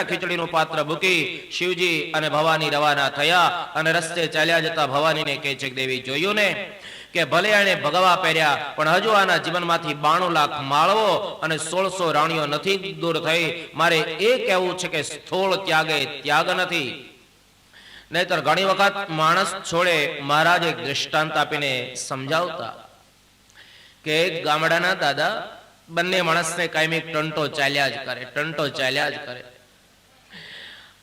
ખીચડીનું પાત્ર મૂકી શિવજી અને ભવાની રવાના થયા અને રસ્તે ચાલ્યા જતા ભવાનીને કહે છે કે દેવી જોયું ને કે ભલે એને ભગવા પહેર્યા પણ હજુ આના જીવનમાંથી 92 લાખ માળવો અને 1600 રાણીઓ નથી દૂર થઈ. મારે એ કહેવું છે કે સ્થૂળ ત્યાગે ત્યાગ નથી. નહીતર ઘણી વખત માણસ છોડે. મહારાજ એક દ્રષ્ટાંત આપીને સમજાવતા કે એક ગામડાના દાદા બંને માણસને કાયમી ટંટો ચાલ્યા જ કરે.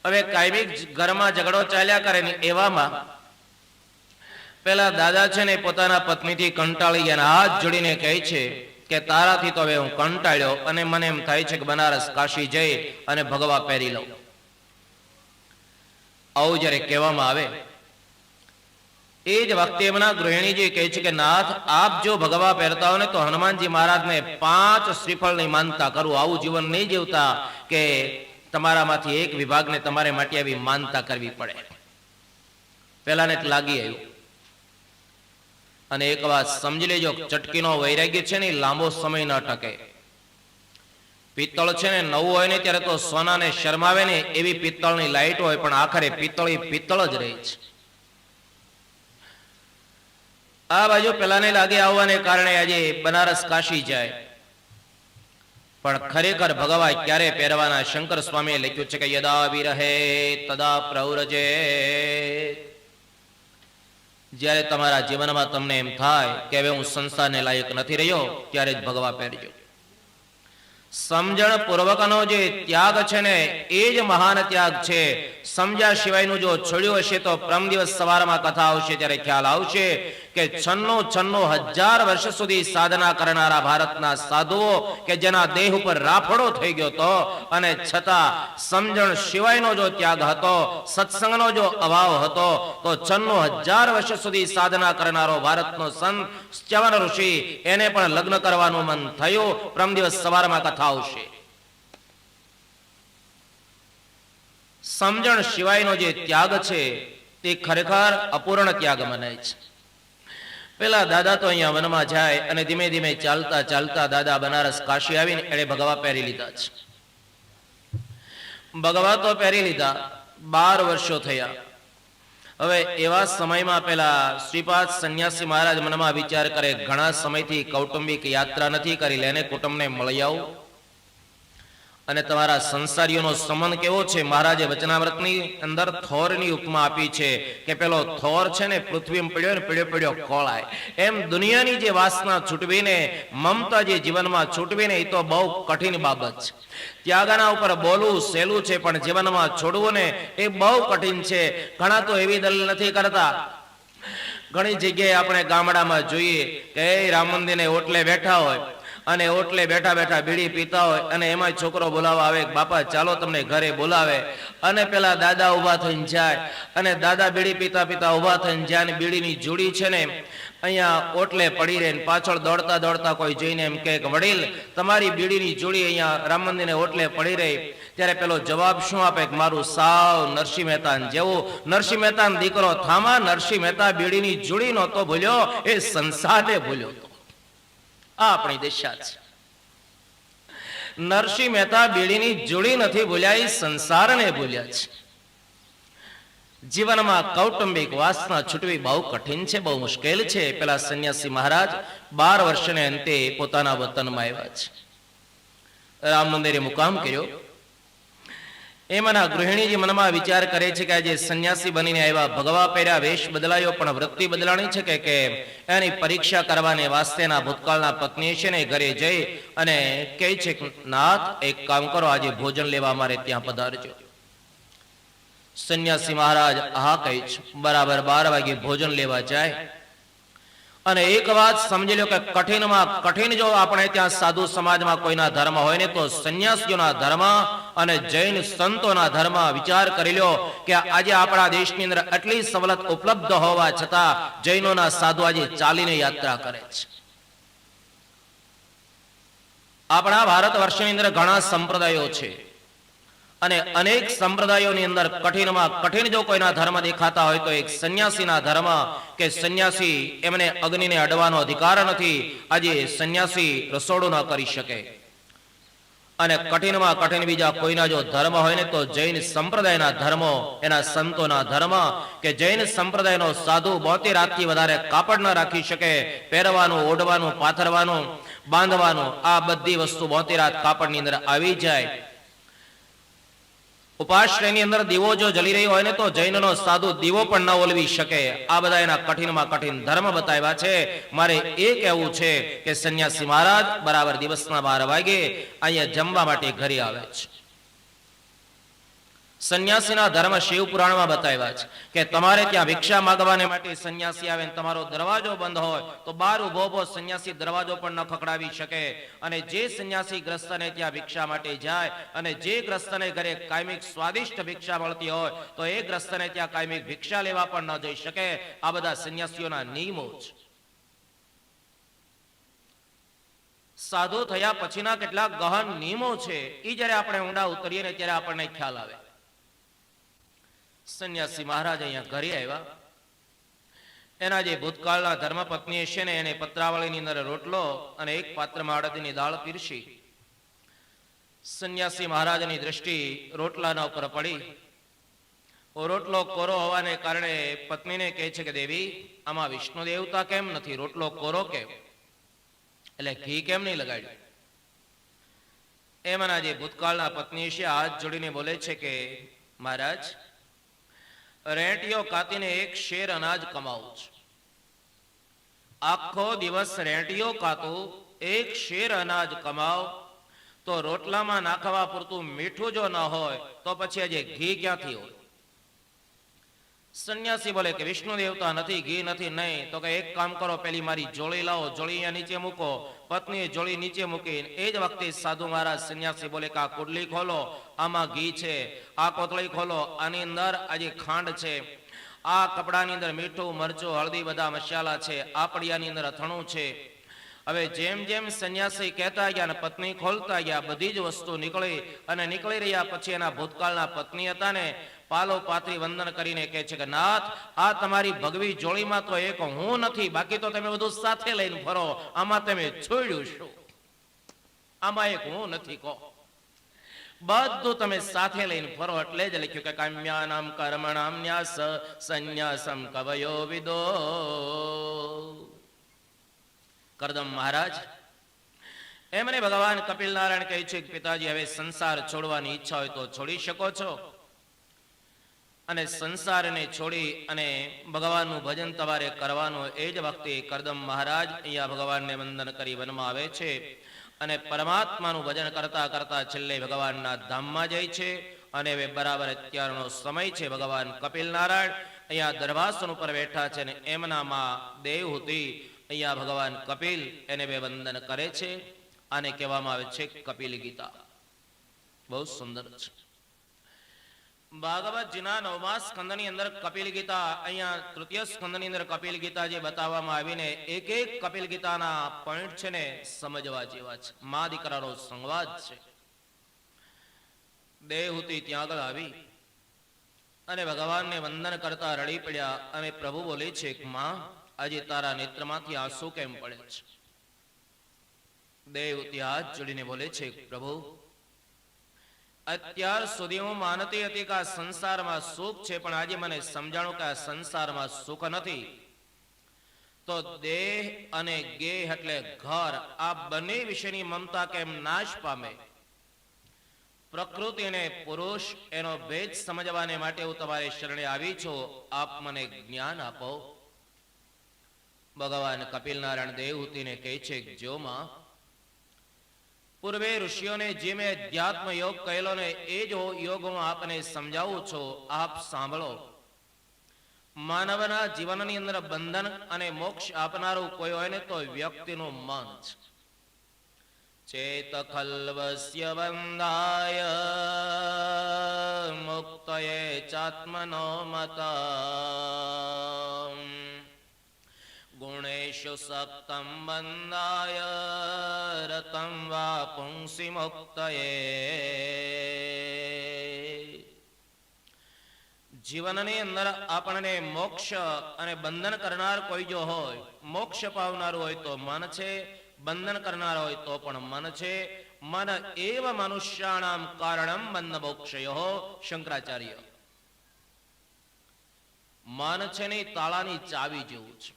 હવે કાયમી ઘરમાં ઝઘડો ચાલ્યા કરે ને એવામાં પેલા દાદા છે ને પોતાના પત્નીથી કંટાળી ગયા, હાથ જોડીને કહે છે કે તારાથી તો હવે હું કંટાળ્યો અને મને એમ થાય છે કે બનારસ કાશી જઈ અને ભગવા પહેરી લઉં. આવું જ્યારે કહેવામાં આવે એ જ વખતે એમના ગૃહિણીજી કહે છે કે નાથ આપ જો ભગવા પહેરતા હો ને તો હનુમાનજી મહારાજને 5 શ્રીફળની માનતા કરું. આવું જીવન નહીં જીવતા કે તમારામાંથી એક વિભાગને તમારે માટે આવી માનતા કરવી પડે. પેલાને લાગી આવ્યું. અને એક વાત સમજી લેજો, ચટકીનો વૈરાગ્ય છે ને લાંબો સમય ન ટકે. પિત્તળ છે ને નવું હોય ને ત્યારે તો સોનાને શરમાવે ને એવી પિત્તળની લાઈટ હોય, પણ આખરે પિત્તળ જ રહે છે. આ બાજુ પેલાને લાગે આવવાને કારણે આજે બનારસ કાશી જાય, પણ ખરેખર ભગવા ક્યારે પહેરવાના? શંકર સ્વામીએ લખ્યું છે કે યદા વિરહે તદા પ્રવ્રજે. જ્યારે તમારા જીવનમાં તમને એમ થાય કે હવે હું સંસારને લાયક નથી રહ્યો, ત્યારે જ ભગવા પહેરજો. સમજણ પૂર્વકનો જે ત્યાગ છે ને એ જ મહાન ત્યાગ છે. સમજ્યા સિવાયનું જો છોડ્યું હશે તો પરમ દિવસ સવારમાં કથા આવશે ત્યારે ખ્યાલ આવશે કે 96,000 વર્ષ સુધી સાધના કરનારા ભારતના સાધુઓ કે જેના દેહ ઉપર રાફડો થઈ ગયો હતો અને છતાં સમજણ સિવાયનો જો ત્યાગ હતો, સત્સંગનો જો અભાવ હતો, તો 96,000 વર્ષ સુધી સાધના કરનારો ભારતનો સંત ચ્યવન ઋષિ એને પણ લગ્ન કરવાનું મન થયું. પરમ દિવસ સવારમાં કથા આવશે. સમજણ સિવાયનો જે ત્યાગ છે તે ખરેખર અપૂર્ણ ત્યાગ મનાય છે. પેલા દાદા તો અહીંયા વનમાં જાય અને ધીમે ધીમે ચાલતા ચાલતા દાદા બનારસ કાશી આવીને એણે ભગવા પહેરી લીધા છે. ભગવા તો પહેરી લીધા, 12 વર્ષો થયા. હવે એવા સમયમાં પેલા શ્રીપાદ સંન્યાસી મહારાજ મનમાં વિચાર કરે, ઘણા સમયથી કૌટુંબિક યાત્રા નથી કરી, લેને કુટુંબને મળી આવું. અને તમારા સંસારીઓનો સંબંધ કેવો છે? મહારાજે વચનામૃતની અંદર થોરની ઉપમા આપી છે કે પેલો થોર છે ને પૃથ્વીમાં પડ્યો ને પડ્યો ખોળાય. એમ દુનિયાની જે વાસના છૂટવીને, મમતા જે જીવનમાં છૂટવીને એ તો બહુ કઠિન બાબત છે. ત્યાગના ઉપર બોલવું સહેલું છે, પણ જીવનમાં છોડવું ને એ બહુ કઠિન છે. ઘણા તો એવી દલીલ નથી કરતા. ઘણી જગ્યાએ આપણે ગામડામાં જોઈએ કે રામ મંદિરને ઓટલે બેઠા હોય અને ઓટલે બેઠા બેઠા બીડી પીતા હોય અને એમાં છોકરો બોલાવવા આવે, બાપા ચાલો તમને ઘરે બોલાવે. અને પેલા દાદા ઉભા થઈને જાય અને દાદા બીડી પીતા પીતા ઉભા થઈને જાય અને બીડીની જોડી છે ને અહીંયા ઓટલે પડી રહે. પાછળ દોડતા દોડતા કોઈ જોઈને એમ કે વડીલ તમારી બીડીની જોડી અહીંયા રામ મંદિરને ઓટલે પડી રહી. ત્યારે પેલો જવાબ શું આપે? મારું સાવ નરસિંહ મહેતા જેવું. નરસિંહ મહેતા દીકરો થામા, નરસિંહ મહેતા બીડીની જોડી નહોતો ભૂલ્યો, એ સંસારને ભૂલ્યો હતો. આ આપણી દિશા છે. નરસિંહ મહેતા બીડીની જોડી નથી ભૂલ્યા, એ સંસારને ભૂલ્યા છે. જીવનમાં કૌટુંબિક વાસના છૂટવી બહુ કઠિન છે, બહુ મુશ્કેલ છે. પેલા સંન્યાસી મહારાજ 12 વર્ષને અંતે પોતાના વતનમાં આવ્યા છે. રામ મંદિરે મુકામ કર્યો. એમાંના ગૃહિણીજી મનમાં વિચાર કરે છે કે આજે સંન્યાસી બનીને આવ્યા, ભગવા પહેર્યા, વેશ બદલાયો, પણ વૃત્તિ બદલાણી છે કે એની પરીક્ષા કરવાને વાસ્તેના ભૂતકાળના પત્ની છે ને ઘરે જઈ અને કહે છે કે નાથ એક કામ કરો, આજે ભોજન લેવા અમારે ત્યાં પધારજો. સંન્યાસી મહારાજ હા કહે છે. બરાબર 12 વાગે ભોજન લેવા જાય. અને એક વાત સમજી લો કે કઠિનમાં કઠિન જો આપણે ત્યાં સાધુ સમાજમાં કોઈના ધર્મ હોય ને તો સંન્યાસીઓના ધર્મ અને જૈન સંતોના ધર્મ. વિચાર કરી લો કે આજે આપણા દેશની અંદર આટલી સવલત ઉપલબ્ધ હોવા છતાં જૈનોના સાધુ આજે ચાલીને યાત્રા કરે છે. આપણા ભારત વર્ષની અંદર ઘણા સંપ્રદાયો છે અને અનેક સંપ્રદાયોની અંદર કઠિનમાં કઠિન જો કોઈના ધર્મ દેખાતા હોય તો એક સંન્યાસીના ધર્મ કે સંન્યાસી એમને અગ્નિને અડવાનો અધિકાર નથી. આજે સંન્યાસી રસોડું ન કરી શકે અને કઠિનમાં કઠિન બીજા કોઈના જો ધર્મ હોય ને તો જૈન સંપ્રદાયના ધર્મો, એના સંતોના ધર્મ, કે જૈન સંપ્રદાયનો સાધુ 72 રાતથી વધારે કાપડ ન રાખી શકે. પહેરવાનું, ઓઢવાનું, પાથરવાનું, બાંધવાનું, આ બધી વસ્તુ 72 રાત કાપડની અંદર આવી જાય. ઉપાશ્રયની અંદર દીવો જો જલી રહ્યો હોય ને તો જૈનનો સાધુ દીવો પણ ન ઓલવી શકે. આ બધા એના કઠિનમાં કઠિન ધર્મ બતાવ્યા છે. મારે એ કહેવું છે કે સંન્યાસી મહારાજ બરાબર દિવસના 12 વાગે અહીંયા જમવા માટે ઘરે આવે છે. સંન્યાસીના ધર્મ શિવ પુરાણમાં બતાવ્યા છે કે તમારે ત્યાં ભિક્ષા માંગવાને માટે સંન્યાસી આવે ને તમારો દરવાજો બંધ હોય તો બહાર ઉભો ઉભો સંન્યાસી દરવાજો પણ ન ખખડાવી શકે. અને જે સંન્યાસી ગ્રસ્તને ત્યાં ભિક્ષા માટે જાય અને જે ગ્રસ્તને ઘરે કાયમિક સ્વાદિષ્ટ ભિક્ષા મળતી હોય તો એ ગ્રસ્તને ત્યાં કાયમિક ભિક્ષા લેવા પણ ન જઈ શકે. આ બધા સંન્યાસીઓના નિયમો છે. સાધુ થયા પછીના કેટલાક ગહન નિયમો છે. એ જ્યારે આપણે ઊંડા ઉતરીએ ને ત્યારે આપણને ખ્યાલ આવે. સંન્યાસી મહારાજ અહીંયા ઘરે આવ્યા. એના જે ભૂતકાળના ધર્મપત્ની છે ને એને પત્રાવળીની અંદર રોટલો અને એક પાત્રમાં અડદની દાળ પીરસી. સંન્યાસી મહારાજની દ્રષ્ટિ રોટલાના ઉપર પડી. રોટલો કોરો હોવાને કારણે પત્નીને કહે છે કે દેવી, આમાં વિષ્ણુ દેવતા કેમ નથી? રોટલો કોરો કેમ? એટલે ઘી કેમ નહીં લગાડ્યું? એમાંના જે ભૂતકાળના પત્ની છે હાથ જોડીને બોલે છે કે મહારાજ, રેંટીઓ કાતીને એક શેર અનાજ કમાવું છું. આખો દિવસ રેંટીઓ કાતું, એક શેર અનાજ કમાવ તો રોટલામાં નાખવા પૂરતું મીઠું જો ન હોય તો પછી આજે ઘી ક્યાંથી હોય? સંન્યાસી બોલે કે વિષ્ણુ દેવતા નથી, ઘી નથી. નહીં તો કે એક કામ કરો, પેલી મારી જોળી લાવો, જોળી અહીંયા નીચે મૂકો. પત્નીએ જોળી નીચે મૂકી. એ જ વખતે સાધુ મહારાજ સંન્યાસી બોલે કે આ કુડલી ખોલો, આમાં ઘી છે. આ કોથળી ખોલો, આની અંદર આજે ખાંડ છે. આ કપડાની અંદર મીઠું, મરચું, હળદી બધા મસાલા છે. આ પડિયાની અંદર અથાણું છે. હવે જેમ જેમ સંન્યાસી કહેતા ગયા અને પત્ની ખોલતા ગયા, બધી જ વસ્તુ નીકળી. અને નીકળી રહ્યા પછી એના ભૂતકાળના પત્ની હતા ને પાલો પાથરી વંદન કરીને કહે છે કે નાથ, આ તમારી ભગવી જોડીમાં તો એક હું નથી, બાકી તો તમે બધું સાથે લઈને ફરો. આમાં તમે છોડ્યું શું? આમાં એક હું નથી કહો, બધું તમે સાથે લઈને ફરો. એટલે જ લખ્યું કે કામ્યાનામ કર્મણામ ન્યાસ સંન્યાસમ કવયો વિદો. કરદમ મહારાજ એમને ભગવાન કપિલ નારાયણ કહે છે કે પિતાજી, હવે સંસાર છોડવાની ઈચ્છા હોય તો છોડી શકો છો. અને સંસારને છોડી અને ભગવાનનું ભજન તમારે કરવાનું. એ જ વખતે કરદમ મહારાજ અહીંયા ભગવાનને વંદન કરી વનમાં આવે છે અને પરમાત્માનું ભજન કરતા કરતા છેલ્લે ભગવાનના ધામમાં જાય છે. અને હવે બરાબર અત્યારનો સમય છે. ભગવાન કપિલ નારાયણ અહીંયા દરવાસન ઉપર બેઠા છે અને એમનામાં દેવહૂતિ અહીંયા ભગવાન કપિલ એને બે વંદન કરે છે. આને કહેવામાં આવે છે કપિલ ગીતા. બહુ સુંદર છે. ભાગવતજીના 9મા સ્કંદની અંદર કપિલ ગીતા, અહીંયા તૃતીય સ્કંદની અંદર કપિલ ગીતા જે બતાવવામાં આવીને એક એક કપિલ ગીતાના પોઈન્ટ છે ને સમજવા જેવા છે. મા દીકરાનો સંવાદ છે. દેવહૂતિ ત્યાં આગળ આવી અને ભગવાનને વંદન કરતા રડી પડ્યા. અને પ્રભુ બોલે છે કે માં, આજે તારા નેત્રમાંથી આંસુ કેમ પડે છે? દેવહૂતિ હાથ જોડીને બોલે છે પ્રભુ, અત્યાર સુધી હું માનતી હતી કે આ સંસારમાં સુખ છે, પણ આજે મને સમજાણું કે આ સંસારમાં સુખ નથી. તો દેહ અને ગેહ એટલે ઘર, આ બંને વિશેની મમતા કેમ નાશ પામે? પ્રકૃતિ અને પુરુષ એનો ભેદ સમજવાને માટે હું તમારી શરણે આવી છું. આપ મને જ્ઞાન આપો. ભગવાન કપિલ નારાયણ દેવહૂતિને કહે છે જો માં, પૂર્વે ઋષિઓને જે મેં અધ્યાત્મ યોગ કહેલો ને એ જ યોગ હું આપને સમજાવું છું. આપ સાંભળો. માનવના જીવનની અંદર બંધન અને મોક્ષ આપનારું કોઈ હોય ને તો વ્યક્તિનું મન છે. ચેત ખલ્વસ્ય બંધાય મુક્તયે ચાત્મનો મતા ગુણેશુ સક્તમ બંધાય રતમ વા પુંસી મુક્તયે. જીવનની અંદર આપણને મોક્ષ અને બંધન કરનાર કોઈ જો હોય, મોક્ષ પાવનારું હોય તો મન છે, બંધન કરનાર હોય તો પણ મન છે. મન એવ મનુષ્યાણામ કારણમ બંધ મોક્ષયો. શંકરાચાર્ય. મન છે ને તાળાની ચાવી જેવું છે.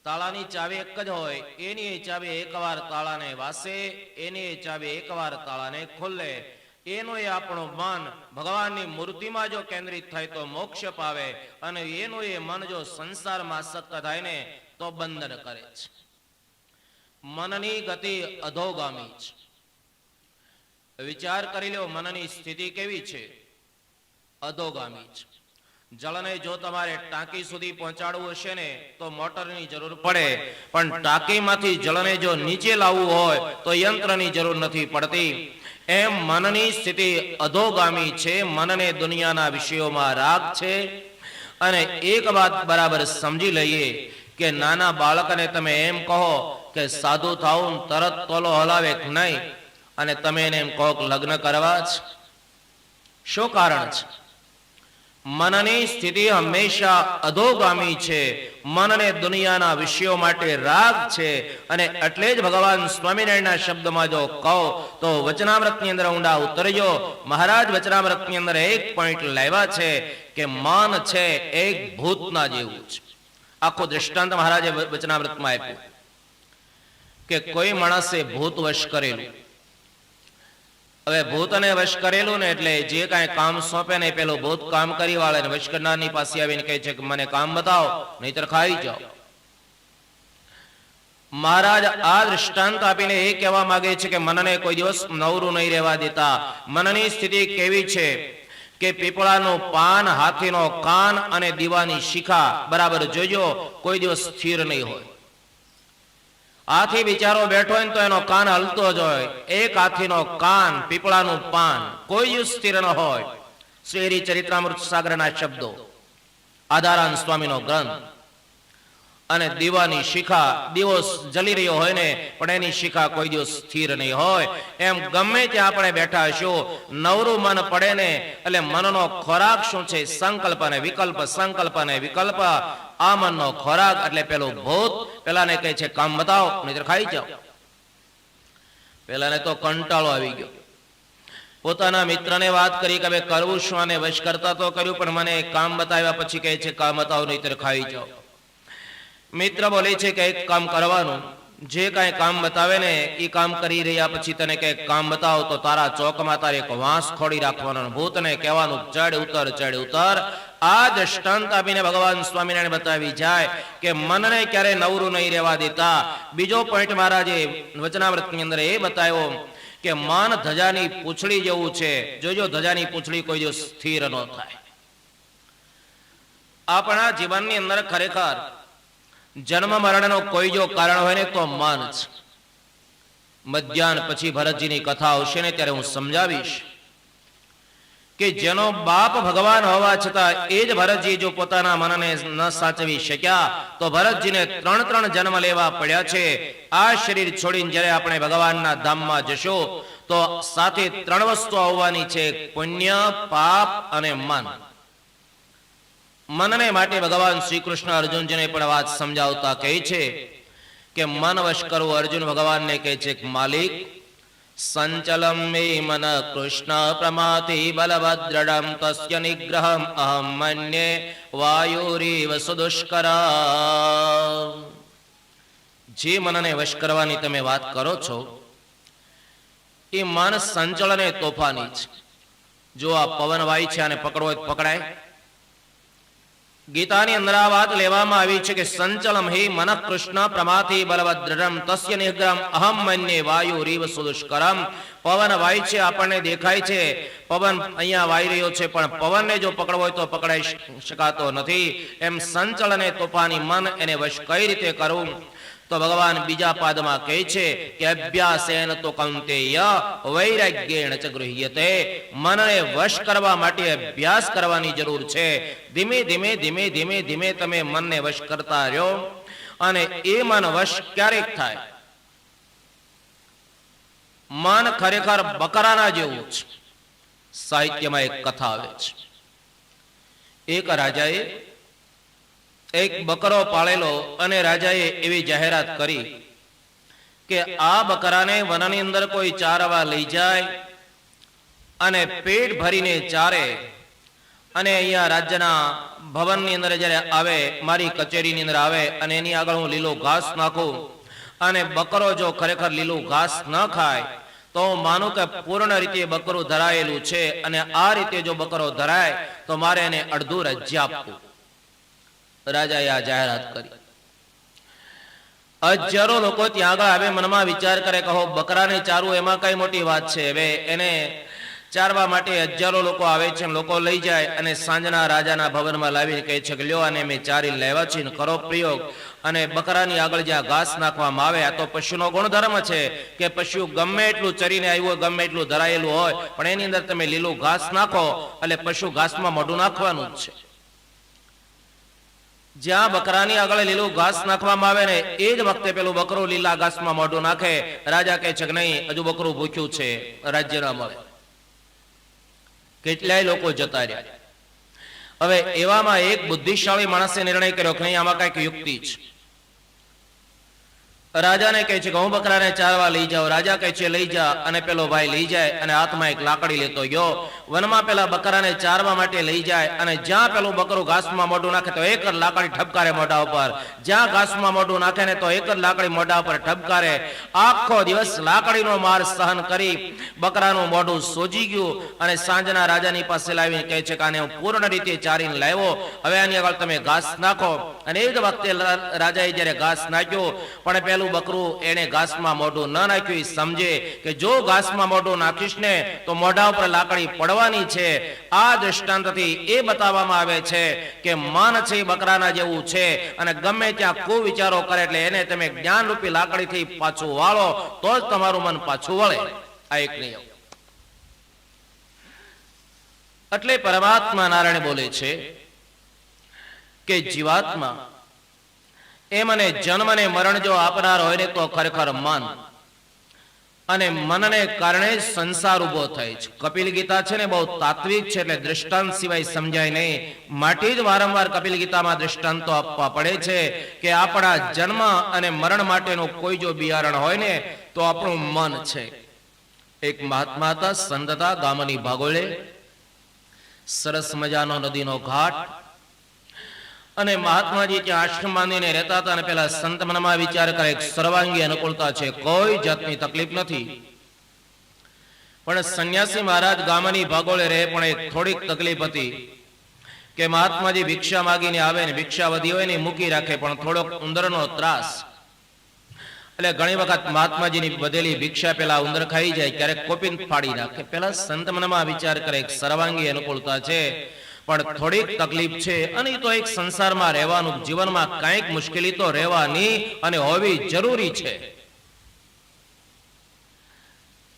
તાળાની ચાવી એક જ હોય, એની ચાવી એકવાર તાળાને વાસે, એની ચાવી એકવાર તાળાને ખોલે. એનું એ આપણું મન ભગવાનની મૂર્તિમાં જો કેન્દ્રિત થાય તો મોક્ષ પાવે, અને એનું એ મન જો સંસારમાં આસક્ત થાય ને તો બંધન કરે છે. મનની ગતિ અધોગામી છે. વિચાર કરી લો, મનની સ્થિતિ કેવી છે? અધોગામી છે. જળને જો તમારે ટાંકી સુધી પહોંચાડવું હશે ને તો મોટરની જરૂર પડે, પણ ટાંકીમાંથી જળને જો નીચે લાવવું હોય તો યંત્રની જરૂર નથી પડતી. એમ મનની સ્થિતિ અધોગામી છે. મનને દુનિયાના વિષયોમાં રાગ છે. અને એક વાત બરાબર સમજી લઈએ કે નાના બાળકને તમે એમ કહો કે સાધુ થાવું, તરત તોલો હલાવે નહીં, અને તમે એને એમ કહો કે લગ્ન કરવા જ. શું કારણ છે? મનની સ્થિતિ હંમેશા અધોગામી છે. મનને દુનિયાના વિષયો માટે રાગ છે. અને એટલે જ ભગવાન સ્વામિનારાયણના શબ્દમાં જો કહો તો વચનામૃતની અંદર ઊંડા ઉતરજો. મહારાજ વચનામૃતની અંદર એક પોઈન્ટ લાવ્યા છે કે મન છે એક ભૂતના જેવું છે. આખો દ્રષ્ટાંત મહારાજે વચનામૃતમાં આપ્યું કે કોઈ માણસે ભૂત વશ કરેલું. હવે ભૂતને વશ કરેલું ને એટલે જે કાંઈ કામ સોંપે ને પેલું ભૂત કામ કરી વાળે ને વશ કરનારની પાસે આવીને કહે છે કે મને કામ બતાવો, નહીતર ખાઈ જાઓ. મહારાજ આ દૃષ્ટાંત આપીને એ કહેવા માંગે છે કે મનને કોઈ દિવસ નવરું નહીં રહેવા દેતા. મનની સ્થિતિ કેવી છે કે પીપળાનું પાન, હાથીનો કાન અને દીવાની શિખા બરાબર જોજો, કોઈ દિવસ સ્થિર નહીં હોય. હાથી બિચારો બેઠો હોય ને તો એનો કાન હલતો જ હોય. એક હાથીનો કાન, પીપળાનું પાન કોઈ દિવસ સ્થિર ન હોય. શ્રી ચરિત્રામૃત સાગરના શબ્દો, આધારાન સ્વામીનો ગ્રંથ. અને દીવાની શિખા, દીવો જલી રહ્યો હોય ને પણ એની શિખા કોઈ દિવસ સ્થિર નહીં હોય. એમ ગમે ત્યાં આપણે બેઠા હશું, નવરું મન પડે ને એટલે મનનો ખોરાક શું છે? સંકલ્પ અને વિકલ્પ, સંકલ્પ અને વિકલ્પ. આ મનનો ખોરાક એટલે પેલું ભૂત પેલાને કહે છે કામ બતાવો, નહીતર ખાઈ જાઓ. પેલાને તો કંટાળો આવી ગયો. પોતાના મિત્રને વાત કરી કે હવે કરવું શું, અને વશ કરતા તો કર્યું, પણ મને કામ બતાવ્યા પછી કહે છે કામ બતાવો, નહીતર ખાઈ જાઓ. મિત્ર બોલે છે કે એક કામ કરવાનું, જે કાંઈ કામ બતાવે ને એ કામ કરી રહ્યા પછી તને કે કામ બતાવો તો તારા ચોકમાં તારે એક વાંસ ખોડી રાખવાનો. ભૂતને કહેવાનું ચડ ઉતર, ચડ ઉતર. આ દ્રષ્ટાંત આપીને ભગવાન સ્વામિનારાયણ બતાવી જાય કે મનને ક્યારે નવરું નહીં રહેવા દેતા. બીજો પોઈન્ટ મહારાજે વચનામૃતની અંદર એ બતાવ્યો કે મન ધજાની પૂંછડી જેવું છે. જોજો, ધજાની પૂંછડી કોઈ દિવસ સ્થિર ન થાય. આપણા જીવનની અંદર ખરેખર જન્મ મરણનો કોઈ જો કારણ હોય ને તો મન છે. મધ્યાહન પછી ભરતજીની કથા આવશે ને ત્યારે હું સમજાવીશ કે જેનો બાપ ભગવાન હોવા છતાં એ જ ભરતજી જો પોતાના મનને ન સાચવી શક્યા તો ભરતજીને 3 જન્મ લેવા પડ્યા છે. આ શરીર છોડીને જ્યારે આપણે ભગવાનના ધામમાં જશો તો સાથે 3 વસ્તુ આવવાની છે: પુણ્ય, પાપ અને મન. મનને માટે ભગવાન શ્રી કૃષ્ણ અર્જુનજીને પણ વાત સમજાવતા કહે છે કે મન વશ કરવું. અર્જુન ભગવાનને કહે છે કે માલિક, સંચલમ મે મન કૃષ્ણ પ્રમાથી બલભદ્રડમ તસ્ય નિગ્રહમ અહમ મન્યે વાયુરીવ સુદુષ્કર. જે મનને વશ કરવાની તમે વાત કરો છો એ મન સંચલ અને તોફાની છે. જો આ પવન વાય છે અને પકડવો હોય પકડાય. ગીતાની અંદર આ વાત લેવામાં આવી છે કે સંચલમ હે મન કૃષ્ણ પ્રમાથી બલવદ્રઢમ તસ્ય નિગ્રહમ અહમ મન્યે વાયુરીવ સુદુષ્કરમ. પવન વાય છે, આપણને દેખાય છે પવન અહીંયા વાઈ રહ્યો છે, પણ પવનને જો પકડવો હોય તો પકડાઈ શકાતો નથી. એમ સંચલ અને તોફાની મન, એને વશ કઈ રીતે કરવું? તો ભગવાન બીજા પાદમાં કહે છે કે અભ્યાસેન તો કૌંતેય વૈરાગ્યેણ ચ ગૃહ્યતે. મનને વશ કરવા માટે અભ્યાસ કરવાની જરૂર છે. ધીમે ધીમે ધીમે ધીમે ધીમે તમે મનને વશ કરતા રહ્યો. અને એ મન વશ ક્યારેક થાય? મન ખરેખર બકરાના જેવું છે. સાહિત્યમાં એક કથા આવે છે. એક રાજાએ એક બકરો પાળેલો અને રાજાએ એવી જાહેરાત કરી કે આ બકરાને વનની અંદર કોઈ ચારવા લઈ જાય અને પેટ ભરીને ચારે અને અહીંયા રાજ્યના ભવનની અંદર જ્યારે આવે, મારી કચેરીની અંદર આવે અને એની આગળ હું લીલો ઘાસ નાખું અને બકરો જો ખરેખર લીલું ઘાસ ન ખાય તો હું માનું કે પૂર્ણ રીતે બકરું ધરાયેલું છે અને આ રીતે જો બકરો ધરાય તો મારે એને અડધું રાજ્ય આપવું. રાજાએ આ જાહેરાત કરી. હજારો લોકો ત્યાં આગળ આવે, મનમાં વિચાર કરે, કહો બકરાને ચારવું એમાં કઈ મોટી વાત છે. હવે એને ચારવા માટે હજારો લોકો આવે છે, લોકો લઈ જાય અને સાંજના રાજાના ભવનમાં લાવીને કહે છે કે લ્યો અને મેં ચારી લેવા છે, કરો પ્રયોગ. અને બકરાની આગળ જ્યાં ઘાસ નાખવામાં આવે, આ તો પશુનો ગુણધર્મ છે કે પશુ ગમે એટલું ચરીને આવ્યું, ગમે એટલું ધરાયેલું હોય, પણ એની અંદર તમે લીલું ઘાસ નાખો એટલે પશુ ઘાસમાં મોઢું નાખવાનું જ છે. જ્યાં બકરાની આગળ લીલું ઘાસ નાખવામાં આવે ને એ જ વખતે પેલું બકરું લીલા ઘાસમાં મોઢું નાખે. રાજા કહે છે કે નહીં, હજુ બકરું ભૂખ્યું છે, રાજ્ય ના મળે. કેટલાય લોકો જતા રહ્યા. હવે એવામાં એક બુદ્ધિશાળી માણસે નિર્ણય કર્યો કે નહીં, આમાં કઈક યુક્તિ છે. રાજાને કહે છે કે હું બકરાને ચારવા લઈ જાઉં. રાજા કહે છે લઈ જા. અને પેલો ભાઈ લઈ જાય અને હાથમાં એક લાકડી લેતો ગયો. વનમાં પેલા બકરાને ચારવા માટે લઈ જાય અને જ્યાં પેલું બકરું ઘાસમાં મોઢું નાખે તો એક જ લાકડી ઠપકારે મોઢા ઉપર. જ્યાં ઘાસમાં મોઢું નાખે ને તો એક જ લાકડી મોઢા ઉપર ઠપકારે. આખો દિવસ લાકડીનો માર સહન કરી બકરાનું મોઢું સોજી ગયું અને સાંજના રાજાની પાસે લાવીને કહે છે કે આને હું પૂર્ણ રીતે ચારીને લાવ્યો, હવે આની આગળ તમે ઘાસ નાખો. અને એ જ વખતે રાજાએ જયારે ઘાસ નાખ્યો, પણ પેલું બકરું એને ઘાસમાં મોઢું ન નાખ્યું. એ સમજે કે જો ઘાસમાં મોઢું નાખીશ ને તો મોઢા ઉપર લાકડી પડવાની છે. આ દ્રષ્ટાંતથી એ બતાવવામાં આવે છે કે મન છે બકરાના જેવું છે અને ગમે ત્યાં કુવિચારો કરે એટલે એને તમે જ્ઞાન રૂપી લાકડીથી પાછું વાળો તો જ તમારું મન પાછું વળે. આ એક નિયમ. એટલે પરમાત્મા નારાયણ બોલે છે કે જીવાત્મા એમ અને જન્મ અને મરણ જો આપનાર હોય ને તો ખરેખર મન, અને મનને કારણે સંસાર ઉભો થાય છે. કપિલ ગીતા છે ને બહુ તાત્વિક છે, એટલે દ્રષ્ટાંત સિવાય સમજાય નહીં. માટે જ વારંવાર કપિલ ગીતામાં દ્રષ્ટાંતો આપવા પડે છે કે આપણા જન્મ અને મરણ માટેનું કોઈ જો બિયારણ હોય ને તો આપણું મન છે. એક મહાત્મા હતા, સંત હતા, ગામની ભાગોળે, સરસ મજાનો નદીનો ઘાટ. અને મહાત્માજી ત્યાં આશ્રમ બાંધીને રહેતા હતા. અને પેલા સંત મનમાં વિચાર કરે, સર્વાંગી અનુકૂળતા છે, કોઈ જાતની તકલીફ નથી. પણ સંન્યાસી મહારાજ ગામની ભાગોળે રહે, પણ એક થોડીક તકલીફ હતી કે મહાત્માજી ભિક્ષા માગીને આવે ને ભિક્ષા વધી હોય ને મૂકી રાખે, પણ થોડોક ઉંદરનો ત્રાસ. એટલે ઘણી વખત મહાત્માજીની બધેલી ભિક્ષા પેલા ઉંદર ખાઈ જાય, ક્યારેક કોપીન ફાડી નાખે. પેલા સંત મનમાં વિચાર કરે, સર્વાંગી અનુકૂળતા છે પણ થોડીક તકલીફ છે, અને તો એક સંસારમાં રહેવાનું, જીવનમાં કંઈક મુશ્કેલી તો રહેવાની અને હોવી જરૂરી છે.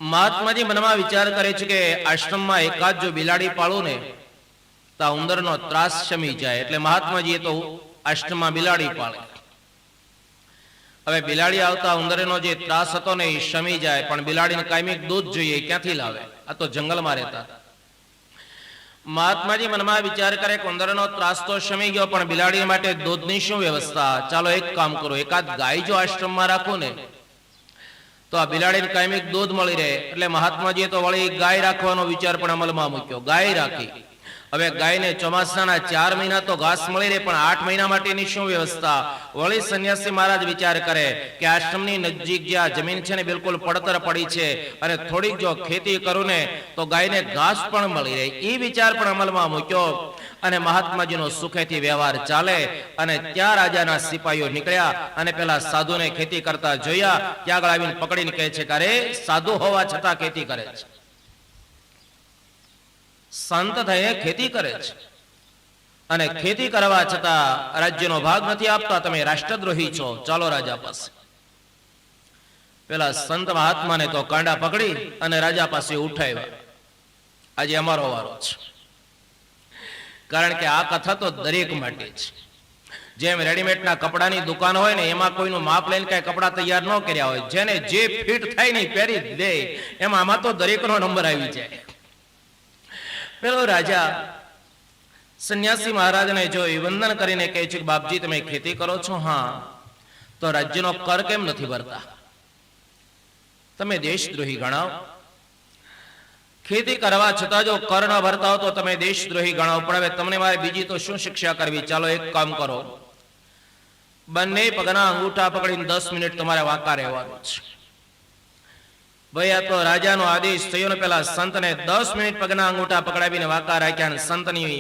મહાત્માજી મનમાં વિચાર કરે છે કે આશ્રમમાં એકાદ જો બિલાડી પાળું ને તો ઉંદરનો ત્રાસ શમી જાય. એટલે મહાત્માજીએ તો આશ્રમમાં બિલાડી પાળે. હવે બિલાડી આવતા ઉંદરનો જે ત્રાસ હતો ને એ શમી જાય, પણ બિલાડીને કાયમિક દૂધ જોઈએ, ક્યાંથી લાવે? આ તો જંગલમાં રહેતા. મહાત્માજી મનમાં વિચાર કરે કે ઉંદરનો ત્રાસ તો શમી ગયો, પણ બિલાડી માટે દૂધની શું વ્યવસ્થા? ચાલો એક કામ કરો, એકાદ ગાય જો આશ્રમમાં રાખું ને તો આ બિલાડીને કાયમિક દૂધ મળી રહે. એટલે મહાત્માજીએ તો વળી ગાય રાખવાનો વિચાર પણ અમલમાં મૂક્યો. ગાય રાખી. હવે ગાયને ચોમાસાના 4 મહિના તો ઘાસ મળી રહે, પણ 8 મહિના માટેની શું વ્યવસ્થા? વળી સંન્યાસી મહારાજ વિચાર કરે કે આશ્રમની નજીક જ્યાં જમીન છે ને બિલકુલ પડતર પડી છે, અને થોડીક જો ખેતી કરું ને તો ગાયને ઘાસ પણ મળી રહે. એ વિચાર પણ અમલમાં મૂક્યો અને મહાત્માજીનો સુખેથી વ્યવહાર ચાલે. અને ત્યાં રાજાના સિપાહીઓ નીકળ્યા અને પેલા સાધુને ખેતી કરતા જોયા. ત્યાં આગળ આવીને પકડીને કહે છે કે અરે, સાધુ હોવા છતાં ખેતી કરે છે, સંત થઈને ખેતી કરે છે, અને ખેતી કરવા છતાં રાજ્યનો ભાગ નથી આપતા, તમે રાષ્ટ્રદ્રોહી છો, ચાલો રાજા પાસે. પેલા સંત મહાત્માને તો કાંડા પકડી અને રાજા પાસે ઉઠાવ્યા. આજે અમારો વારો છે, કારણ કે આ કથા તો દરેક માટે છે. જેમ રેડીમેડના કપડાની દુકાન હોય ને એમાં કોઈનું માપ લઈને કઈ કપડા તૈયાર ન કર્યા હોય, જેને જે ફિટ થાય ને પહેરી દે, એમાં આમાં તો દરેકનો નંબર આવી જાય. પેલો રાજા સંન્યાસી મહારાજને જોઈ વંદન કરીને કહે છે કે બાપજી તમે ખેતી કરો છો? હા. તો રાજ્યનો કર કેમ નથી ભરતા? તમે દેશદ્રોહી ગણાવો. ખેતી કરવા છતાં જો કર ન ભરતા હો તો તમે દેશદ્રોહી ગણાવો. પણ હવે તમને મારે બીજી તો શું શિક્ષા કરવી? ચાલો એક કામ કરો, બંને પગના અંગૂઠા પકડીને 10 મિનિટ તમારે વાંકા રહેવાનું છે. ભાઈ આ તો રાજાનો આદેશ થયો ને, પેલા સંતને 10 મિનિટ પગના અંગૂઠા પકડાવીને વાંકા રાખ્યા અને સંતની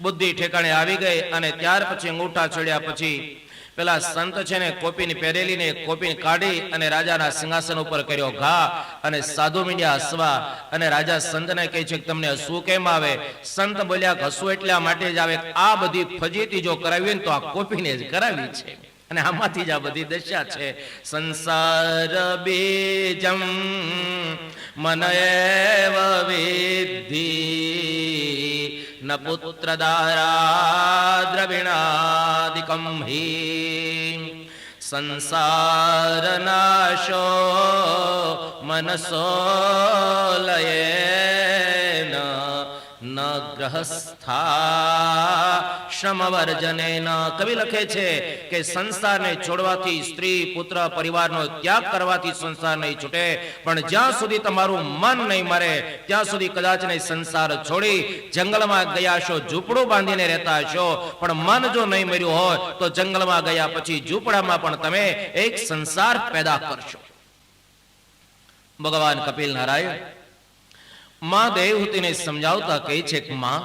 બુદ્ધિ ઠેકાણે આવી ગઈ. અને ત્યાર પછી અંગૂઠા છોડ્યા પછી પેલા સંત છે ને કોપીની પહેરેલી ને કોપી કાઢી અને રાજાના સિંહાસન ઉપર કર્યો ઘા. અને સાધુ મીંડ્યા હસવા. અને રાજા સંતને કહે છે કે તમને હસવું કેમ આવે? સંત બોલ્યા હસવું એટલા માટે જ આવે, આ બધી ફજીતી જો કરાવી ને તો આ કોપીને જ કરાવી છે, અને આમાંથી જ આ બધી દશા છે. સંસાર બીજમ મન એવ વિદ્ધિ ન પુત્ર દારા દ્રવિણાદિકમ હિ સંસાર નાશો મનસો લયેન ન ગ્રહસ્થા શ્રમવર્જનેન. કવિ લખે છે કે સંસારને છોડવાથી, સ્ત્રી પુત્ર પરિવારનો ત્યાગ કરવાથી સંસાર નહીં છૂટે, પણ જ્યાં સુધી તમારું મન નહીં મરે ત્યાં સુધી કદાચ નહીં સંસાર છોડી જંગલમાં ગયા છો, ઝૂંપડું બાંધીને રહેતા છો, પણ મન જો નહીં મર્યું હોય તો જંગલમાં ગયા પછી ઝૂંપડામાં પણ તમે એક સંસાર પેદા કરશો. ભગવાન કપિલ નારાયણ માં દેવહૂતિને સમજાવતા કહે છે કે માં,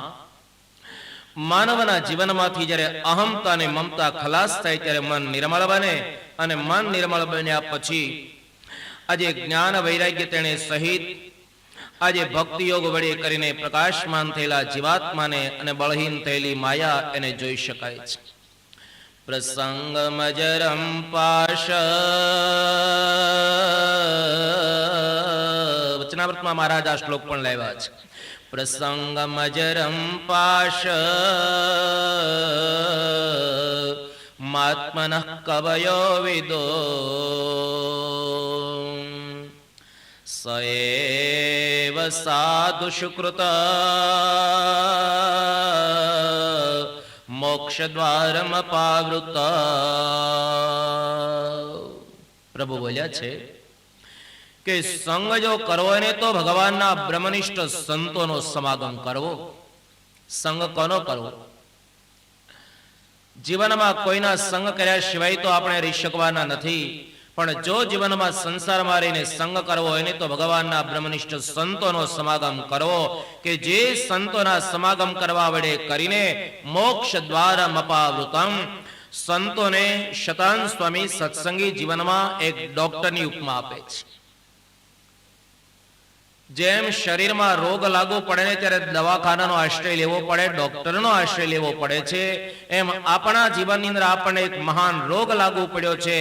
માનવના જીવનમાંથી જ્યારે અહમતા અને મમતા ખલાસ થાય ત્યારે મન નિર્મળ બને, અને મન નિર્મળ બન્યા પછી આજે જ્ઞાન વૈરાગ્ય તેને સહિત આજે ભક્તિ યોગ વડે કરીને પ્રકાશમાન થયેલા જીવાત્માને અને બળહીન થયેલી માયા એને જોઈ શકાય છે. પ્રસંગ મજરમ પાશ વચનામૃતમાં મહારાજ આ શ્લોક પણ લાવ્યા છે. પ્રસંગ મજરમ પાશ માત્મનઃ કવયો વિદો સએવ સાધુ સુકૃત મોક્ષ દ્વારમ પાવૃત. પ્રભુ બોલ્યા છે કે સંગ જો કરવો ને તો ભગવાનના બ્રહ્મનિષ્ઠ સંતોનો સમાગમ કરવો. સંગ કોનો કરવો? જીવનમાં કોઈના સંગ કર્યા સિવાય તો આપણે રહી શકવાના નથી, પણ જો જીવનમાં સંસારમાં રહીને સંગ કરવો હોય ને તો ભગવાનના બ્રહ્મનિષ્ઠ સંતોનો સમાગમ કરવો, કે જે સંતોના સમાગમ કરવા વડે કરીને મોક્ષ દ્વારમ અપાવૃતમ. સંતોને શતાન સ્વામી સત્સંગી જીવનમાં એક ડોક્ટરની ઉપમા આપે છે. જેમ શરીરમાં રોગ લાગુ પડે ને ત્યારે દવાખાનાનો આશ્રય લેવો પડે, ડોક્ટરનો આશ્રય લેવો પડે છે, એમ આપણા જીવનની અંદર આપણને એક મહાન રોગ લાગુ પડ્યો છે,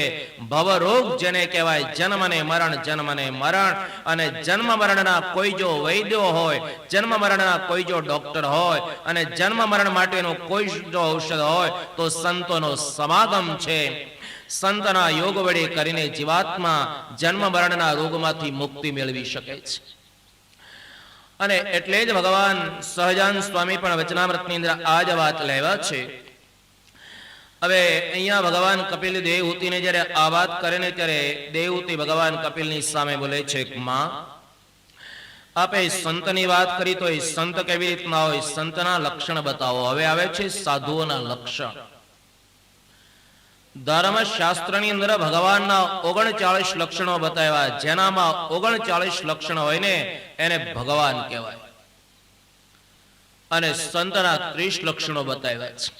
ભવરોગ જેને કહેવાય. જન્મ ને મરણ, જન્મ ને મરણ. અને જન્મ મરણના કોઈ જો વૈદ્યો હોય, જન્મ મરણના કોઈ જો ડોક્ટર હોય, અને જન્મ મરણ માટેનું કોઈ જો ઔષધ હોય તો સંતોનો સમાગમ છે. સંતના યોગ વડે કરીને જીવાત્મા જન્મ મરણના રોગમાંથી મુક્તિ મેળવી શકે છે. અને એટલે જ ભગવાન સહજાન સ્વામી પણ વચનામૃતની અંદર આ જ વાત લેવા છે. હવે અહીંયા ભગવાન કપિલ દેવહૂતિને જ્યારે આ વાત કરે ને ત્યારે દેવહૂતિ ભગવાન કપિલની સામે બોલે છે કે માં, આપે સંતની વાત કરી તો એ સંત કેવી રીતના હોય, સંતના લક્ષણ બતાવો. હવે આવે છે સાધુઓના લક્ષણ. ધર્મશાસ્ત્રની અંદર ભગવાનના 39 લક્ષણો બતાવ્યા. જેનામાં 39 લક્ષણ હોય ને એને ભગવાન કહેવાય. અને સંતના 30 લક્ષણો બતાવ્યા છે.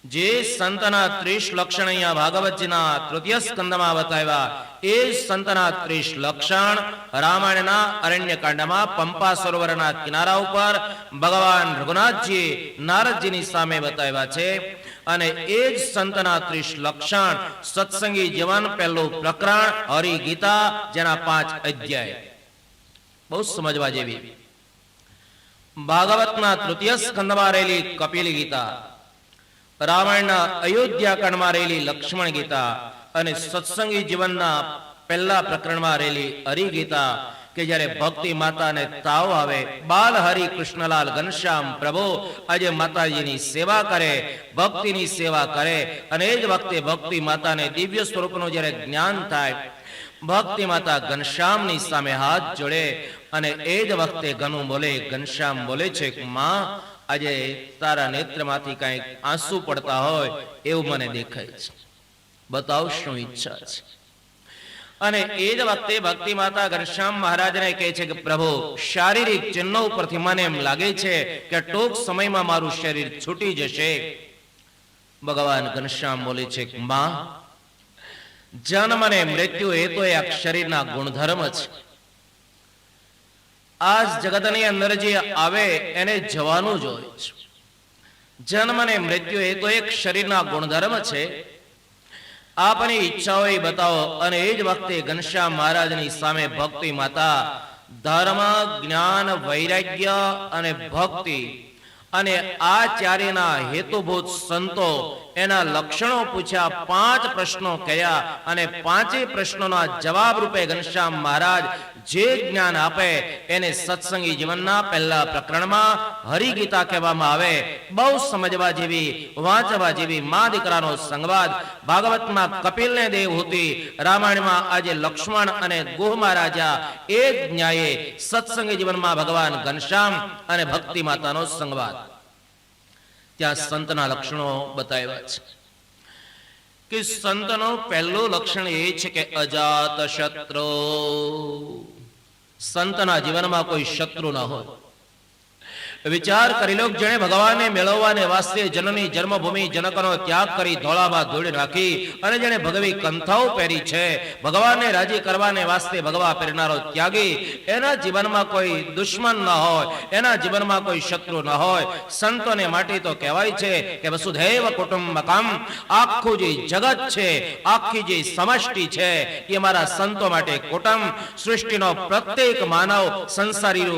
જે સંતના 30 લક્ષણ અહીંયા ભાગવતજીના તૃતીય સ્કંદમાં બતાવ્યા, એ સંતના 30 લક્ષણ રામાયણના અરણ્યકાંડમાં પંપા સરોવરના કિનારા ઉપર ભગવાન રઘુનાથજી નારદજીની સામે બતાવ્યા છે. અને એ જ સંતના 30 લક્ષણ સત્સંગી જીવન પહેલું પ્રકરણ હરિગીતા, જેના 5 અધ્યાય બહુ સમજવા જેવી. ભાગવતના તૃતીય સ્કંદમાં રહેલી કપિલ ગીતા, રામાયણના અયોધ્યા કાંડમાં રહેલી લક્ષ્મણ ગીતા, અને સત્સંગી જીવનના પહેલા પ્રકરણમાં રહેલી હરિગીતા, કે જ્યારે ભક્તિ માતાને તાવ આવે, બાલ હરિ કૃષ્ણલાલ ઘનશ્યામ પ્રભુ આજે માતાજીની સેવા કરે, ભક્તિની સેવા કરે, અને એ જ વખતે ભક્તિ માતાને દિવ્ય સ્વરૂપનું જ્યારે જ્ઞાન થાય, ભક્તિ માતા ઘનશ્યામની સામે હાથ જોડે અને એ જ વખતે ઘનું બોલે, ઘનશ્યામ બોલે છે કે માં, આજે તારા નેત્રમાંથી કઈક આંસુ પડતા હોય એવું મને દેખાય છે, બતાવ શું ઈચ્છા છે. અને એ જ વખતે ભક્તિ માતા ઘનશ્યામ મહારાજને કહે છે કે પ્રભુ, શારીરિક ચિહ્નો ઉપરથી મને એમ લાગે છે કે ટૂંક સમયમાં મારું શરીર છૂટી જશે. ભગવાન ઘનશ્યામ બોલે છે કે માં, જન્મ અને મૃત્યુ એ તો એક શરીરના ગુણધર્મ છે. આજ જગતની અંદર જે આવે એને જવાનું જ હોય છે. જન્મ અને મૃત્યુ એ તો એક શરીરના ગુણધર્મ છે. આપની ઈચ્છા હોય બતાવો. અને એ જ વખતે ઘનશ્યામ મહારાજની સામે ભક્તિ માતા ધર્મ, જ્ઞાન, વૈરાગ્ય અને ભક્તિ અને આ ચારેના હેતુભૂત સંતો એના લક્ષણો પૂછ્યા, 5 પ્રશ્નો કહ્યા અને 5 પ્રશ્નોના જવાબ રૂપે ઘનશ્યામ મહારાજ જે જ્ઞાન આપે એને સત્સંગી જીવનના પહેલા પ્રકરણમાં હરિગીતા કહેવામાં આવે. બહુ સમજવા જેવી, વાંચવા જેવી મા દીકરાનો સંવાદ. ભાગવતમાં કપિલને દેવહૂતિ, રામાયણમાં આજે લક્ષ્મણ અને ગુહ મહારાજા. એ જ ન્યાયે સત્સંગી જીવનમાં ભગવાન ઘનશ્યામ અને ભક્તિ માતાનો સંવાદ. ત્યાં સંતના લક્ષણો બતાવ્યા છે કે સંતનો પહેલું લક્ષણ એ છે કે અજાત શત્રુ. સંતના જીવનમાં કોઈ શત્રુ ન હોય. વિચાર કરી લો, જેણે ભગવાનને મેળવવાને વાસ્તે જનની જન્મભૂમિ જનકનો ત્યાગ કરી ધોળામાં ધૂળ રાખી અને જેણે ભગવી કંથાઓ પહેરી છે, ભગવાનને રાજી કરવાને વાસ્તે ભગવા પહેરનારો ત્યાગી, એના જીવનમાં કોઈ દુશ્મન ન હોય, એના જીવનમાં કોઈ શત્રુ ન હોય. સંતોને માટે તો કહેવાય છે કે વસુધૈવ કુટુંબકમ, આખું જે જગત છે, આખી જે સમષ્ટિ છે એ મારા સંતો માટે કુટુંબ. સૃષ્ટિનો પ્રત્યેક માનવ સંસારી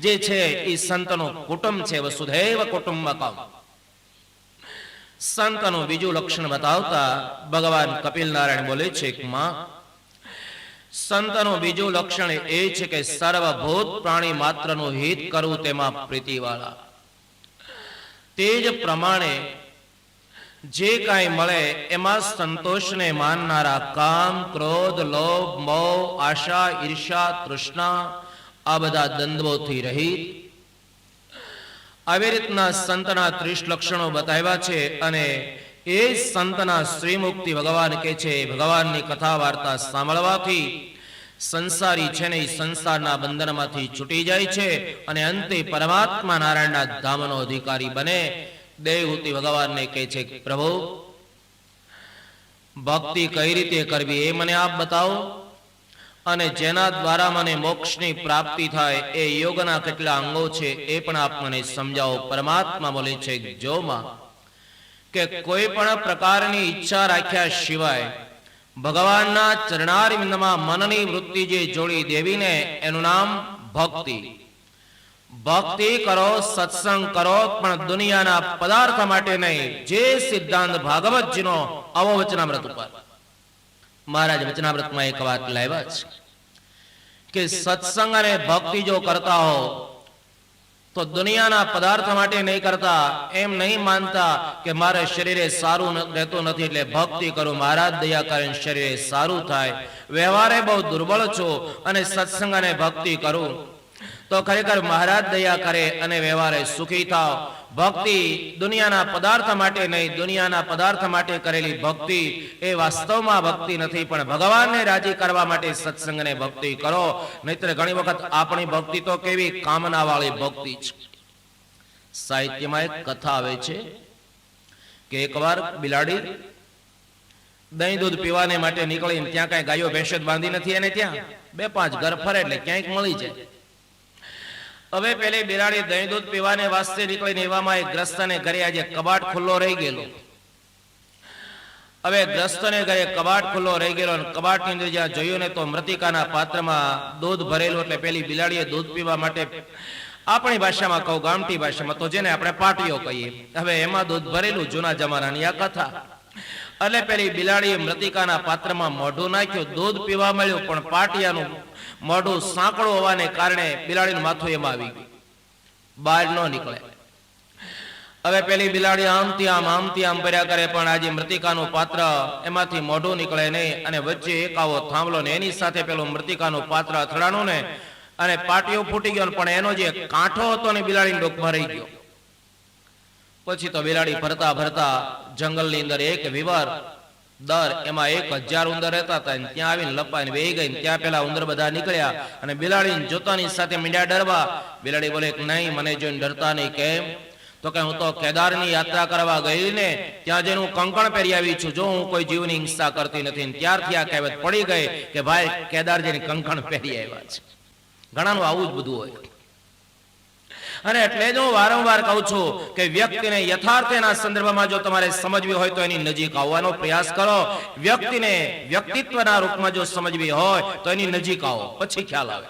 જે છે એ સંતનો કુટુંબ છે. વસુધૈવ કુટુંબકમ. સંતનું બીજું લક્ષણ બતાવતા ભગવાન કપિલ નારાયણ બોલે છે કે માં, સંતનું બીજું લક્ષણ એ છે કે સર્વભૂત પ્રાણી માત્રનું હિત કરવું, તેમાં પ્રીતિવાળા. તે જ પ્રમાણે જે કાંઈ મળે એમાં સંતોષને માનનારા, કામ, ક્રોધ, લોભ, મોહ, આશા, ઈર્ષા, તૃષ્ણા આ બધા દ્વંદ્વોથી રહિત. આવી રીતના સંતના 30 લક્ષણો બતાવ્યા છે. અને એ સંતના શ્રીમુક્તિ ભગવાન કહે છે, ભગવાનની કથા વાર્તા સાંભળવાથી સંસારી છે ને એ સંસારના બંધનમાંથી છૂટી જાય છે અને અંતે પરમાત્મા નારાયણના ધામનો અધિકારી બને. દેવહૂતિ ભગવાનને કહે છે, પ્રભુ ભક્તિ કઈ રીતે કરવી એ મને આપ બતાવો, અને જેના દ્વારા મને મોક્ષની પ્રાપ્તિ થાય એ યોગના કેટલા અંગો છે એ પણ આપ મને સમજાવો. પરમાત્મા બોલે છે, જો માં, કે કોઈ પણ પ્રકારની ઈચ્છા રાખ્યા સિવાય ભગવાનના ચરણારવિંદમાં મનની વૃત્તિ જે જોડી દેવીને એનું નામ ભક્તિ. ભક્તિ કરો, સત્સંગ કરો, પણ દુનિયાના પદાર્થ માટે નહીં. જે સિદ્ધાંત ભાગવતજીનો આવો વચનામૃત ઉપર મહારાજ વચનામૃતમાં એક વાત લાવ્યા છે કે સત્સંગ અને ભક્તિ જો કરતા હો તો દુનિયાના પદાર્થ માટે નહીં કરતા. એમ નહીં માનતા કે મારે શરીરે સારું રહેતું નથી એટલે ભક્તિ કરું, મહારાજ દયા કરે શરીરે સારું થાય. વ્યવહારે બહુ દુર્બળ છો અને સત્સંગ અને ભક્તિ કરું તો ખરેખર મહારાજ દયા કરે અને વ્યવહારે સુખી થાવ. ભક્તિ દુનિયાના પદાર્થ માટે નહીં, દુનિયાના પદાર્થ માટે કરેલી ભક્તિ એ વાસ્તવમાં ભક્તિ નથી, પણ ભગવાનને રાજી કરવા માટે સત્સંગ અને ભક્તિ કરો. નહીતર ઘણી વખત આપણી ભક્તિ તો કેવી કામના વાળી ભક્તિ છે. સાહિત્યમાં એક કથા આવે છે કે એકવાર બિલાડી દહીં દૂધ પીવાને માટે નીકળીને, ત્યાં કઈ ગાયો ભેંસો બાંધી નથી એને, ત્યાં 2-5 ઘર ફરે એટલે ક્યાંક મળી જાય. હવે પેલી બિલાડી દહીં દૂધ પીવાને વાસ્તે નીકળીને એવામાં એક ગ્રસ્તને ઘરે આજે કબાટ ખુલ્લો રહી ગયેલો. હવે ગ્રસ્તને ઘરે કબાટ ખુલ્લો રહી ગયેલો અને કબાટની અંદર જ્યાં જોયું ને તો મૃતિકાના પાત્રમાં દૂધ ભરેલું. એટલે પેલી બિલાડીએ દૂધ પીવા માટે, આપણી ભાષામાં કહું, ગામઠી ભાષામાં તો જેને આપણે પાટીઓ કહીએ, હવે એમાં દૂધ ભરેલું. જૂના જમાનાની આ કથા. એટલે પેલી બિલાડીએ મૃતિકાના પાત્રમાં મોઢું નાખ્યું, દૂધ પીવા મળ્યું, પણ પાટિયાનું મોઢું સાંકડું હોવાને કારણે બિલાડીનું માથું એમાં આવી ગયું, બહાર ન નીકળે. હવે પેલી બિલાડી આમથી આમ ભર્યા કરે, પણ આજે મૃતિકાનું પાત્ર એમાંથી મોઢું નીકળે નહીં, અને વચ્ચે એક આવો થાંભલો ને એની સાથે પેલું મૃતિકાનું પાત્ર અથડાણું ને, અને પાટિયો ફૂટી ગયો, પણ એનો જે કાંઠો હતો ને બિલાડી ડોકમાં રહી ગયો. પછી તો બિલાડી ફરતા ફરતા જંગલની અંદર એક વિવાર દર એમાં 1000 ઉંદર રહેતા હતા, ત્યાં આવીને લપાઈને બેહી ગઈ. ત્યાં પેલા ઉંદર બધા નીકળ્યા અને બિલાડીને જોતાની સાથે મીંડ્યા ડરવા. બિલાડી બોલે કે નહીં, મને જોઈને ડરતા નહીં. કેમ? તો કે હું તો કેદારની યાત્રા કરવા ગઈ ને, ત્યાં જઈને હું કંકણ પહેરી આવી છું, જો હું કોઈ જીવની હિંસા કરતી નથી. ત્યારથી આ કહેવત પડી ગઈ કે ભાઈ કેદાર જઈને કંકણ પહેરી આવ્યા છે. ઘણાનું આવું જ બધું હોય. અને એટલે જ હું વારંવાર કહું છું કે વ્યક્તિને યથાર્થના સંદર્ભમાં જો તમારે સમજવી હોય તો એની નજીક આવવાનો પ્રયાસ કરો. વ્યક્તિને વ્યક્તિત્વના રૂપમાં જો સમજવી હોય તો એની નજીક આવો, પછી ખ્યાલ આવે.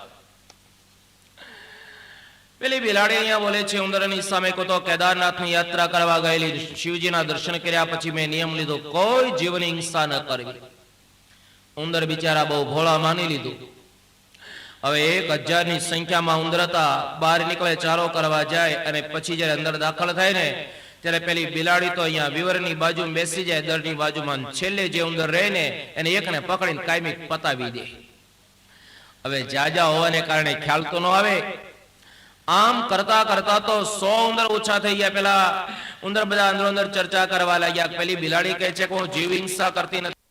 પેલી બિલાડી અહીંયા બોલે છે ઉંદરની સામે, કો તો કેદારનાથની યાત્રા કરવા ગયેલી, શિવજીના દર્શન કર્યા પછી મેં નિયમ લીધો કોઈ જીવની હિંસા ન કરવી. ઉંદર બિચારા બહુ ભોળા માની લીધું. હવે 1000 ની સંખ્યામાં ઉંદર હતા. બહાર નીકળે, ચારો કરવા જાય, અને પછી જયારે અંદર દાખલ થાય ને ત્યારે પેલી બિલાડી તો અહીંયા વિવરની બાજુ બેસી જાય, દરની બાજુમાં. છેલ્લે જે ઉંદર રહે ને એને એકને પકડીને કાયમી પતાવી દે. હવે જાજા હોવાને કારણે ખ્યાલ તો ન આવે. આમ કરતા કરતા તો 100 ઉંદર ઓછા થઈ ગયા. પેલા ઉંદર બધા અંદર ચર્ચા કરવા લાગ્યા. પેલી બિલાડી કહે છે કે હું જીવ હિંસા કરતી નથી.